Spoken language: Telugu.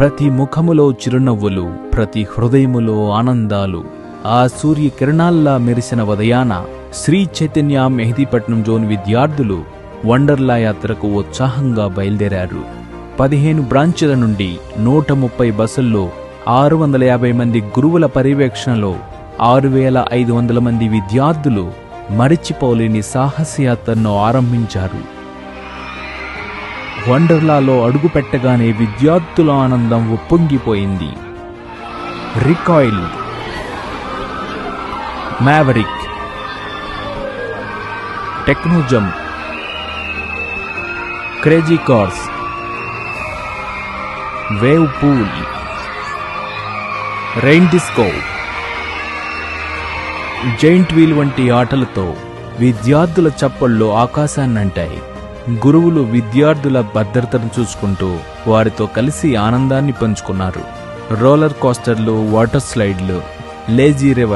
ప్రతి ముఖములో చిరునవ్వులు, ప్రతి హృదయములో ఆనందాలు. ఆ సూర్య కిరణాల్లా మెరిసిన ఉదయాన శ్రీ చైతన్య మెహదీపట్నం జోన్ విద్యార్థులు వండర్లా యాత్రకు ఉత్సాహంగా బయలుదేరారు. 15 బ్రాంచుల నుండి 130 బస్సుల్లో 650 మంది గురువుల పర్యవేక్షణలో 6500 మంది విద్యార్థులు మరిచిపోలేని సాహసయాత్రను ఆరంభించారు. వండర్లాలో అడుగుపెట్టగానే విద్యార్థుల ఆనందం ఉప్పొంగిపోయింది. రికాయిల్, మ్యావరిక్, టెక్నోజమ్, crazy cars, wave pool, rain disco, giant wheel వంటి ఆటలతో విద్యార్థుల చప్పళ్ళు ఆకాశాన్నంటాయి. గురువులు విద్యార్థుల భద్రతను చూసుకుంటూ వారితో కలిసి ఆనందాన్ని పంచుకున్నారు. రోలర్ కోస్టర్లు, వాటర్ స్లైడ్లు, లేజీ రివర్